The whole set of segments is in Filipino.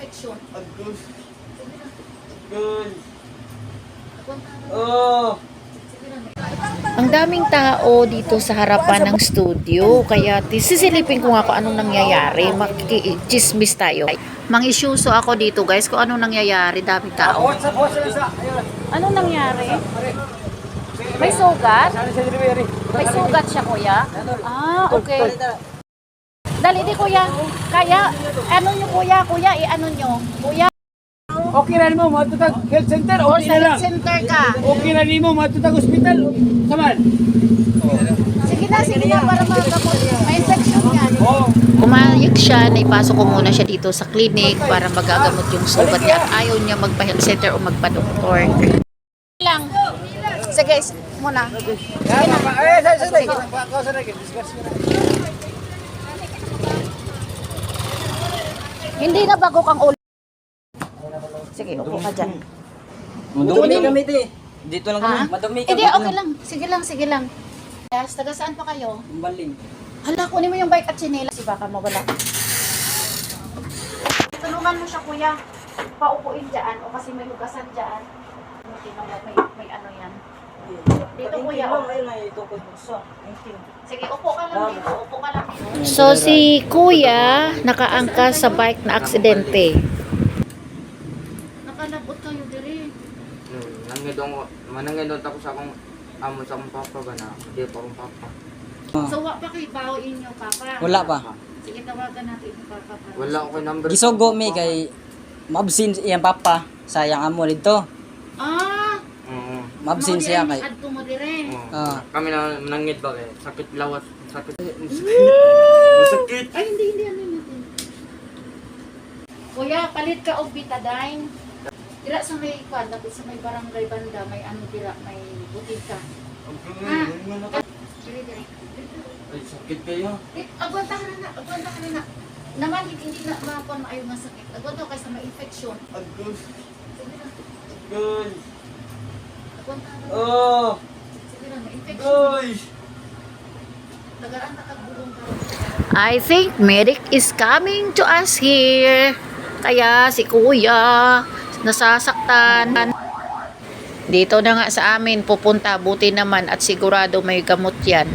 infection. Agus. Sige na. Good. Nagpunta na. Oh. Sige na. Ang daming tao dito sa harapan ng studio, kaya sisilipin ko nga kung anong nangyayari. Makikichismis tayo. Mang-isyuso ako dito guys kung anong nangyayari, daming tao. Anong nangyari? May sugat? May sugat siya kuya? Ah, okay. Dali di kuya. Kaya, ano nyo kuya? Kuya, i-ano nyo? Kuya, Okay na mo, matutag health center, o okay sa na lang. health center ka. Okay na mo, matutag hospital. Saman. Sige na, para makagamot. May infection yan. Oh. Pumayag siya, naipasok ko muna siya dito sa clinic para magagamot yung sugat niya at ayaw niya magpa-health center o magpa-doktor. Lang. Sige, muna. Hindi na bago kang ulo. Sige, upo ka dyan. Madumi kami ito eh. Dito lang kami. Ha? Madumi kami. Hindi, okay lang. Sige lang. Yes, taga saan pa kayo? Baling. Hala, kunin mo yung bike at chinela. Si baka mawala. Tulungan mo siya, kuya. Paupuin dyan o kasi may hugasan dyan. May ano yan. Dito, kuya. Ayun na, itukod mo sa. Sige, upo ka lang dito. So, si kuya nakaangkas sa bike na aksidente. Nakalabot kayo diri. Manangidon ako sa akong amo sa akong papa ba na hindi pa akong papa. So, wa pa kayo bao inyo, papa? Wala pa. Sige, tawagan natin yung papa. para- Wala ako kay number. Gisugo mi kay mabsin iyang papa. Sayang amo dito. Ah! Oo. Mabsin siya kay. Adto mo dire. Oo. Ah. Kami na nangid ba kay sakit lawas, sakit. Masakit. Ay, hindi, ano natin. Kuya, palit ka og betadine. Dira sa may kwan, dapat sa may barangay banda, may ano dira, may butika. Dire. Ay, sakit kayo. Agwanta ka na. Naman, hindi na mapon maayo nga sakit. Agwanta ka sa may infection. Agus. Sige na, Good. agwanta ka na. Oh. Sige na, may infection. Uy. Tagaraan na kagbulong ka. I think medic is coming to us here. Kaya si kuya nasasaktan. Dito na nga sa amin pupunta, buti naman at sigurado may gamot yan.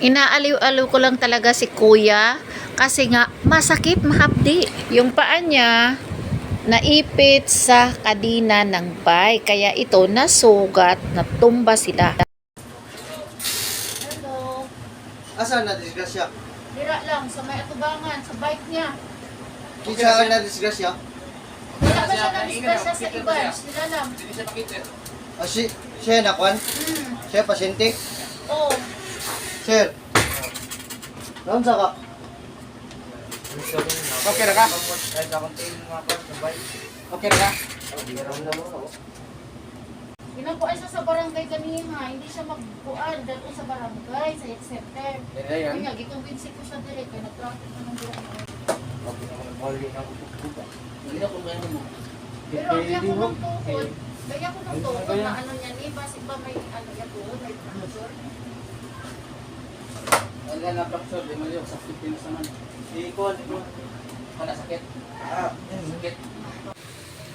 Inaaliw-aliw ko lang talaga si kuya kasi nga masakit, mahapdi. Yung paa niya naipit sa kadina ng bike kaya ito nasugat, natumba sila. Hello. Asa na disgrasya? Dira lang sa may atubangan sa bike niya. Kisa na disgrasya? Wala ba siya na-disgrasya sa Evans? Nila lang. Ah, siya na kwan? Siya pasyente? Oo. Sir. Noon sa ka? Okay na ka? Okay na ka? Ginakuan siya sa barangay kanina. Hindi siya magkuan. Dito sa barangay, sa health center. Kaya nga, gikumbinsi ko siya direct. Kaya nag-traffic na ng direct. Pero kaya ko ng tukod. Kaya ko ng tukod na ano niya ni. Basig ba may ano yan doon? May pressure. Wala na fracture, di mo yung sakit din sa man. Ikon. Wala sakit. Sakit.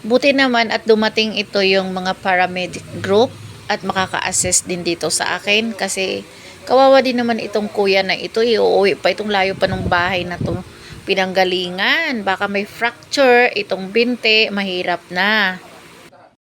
Buti naman at dumating ito yung mga paramedic group at makaka-assist din dito sa akin kasi kawawa din naman itong kuya na ito, iuwi pa itong layo pa ng bahay na to pinanggalingan, baka may fracture itong binte, mahirap na.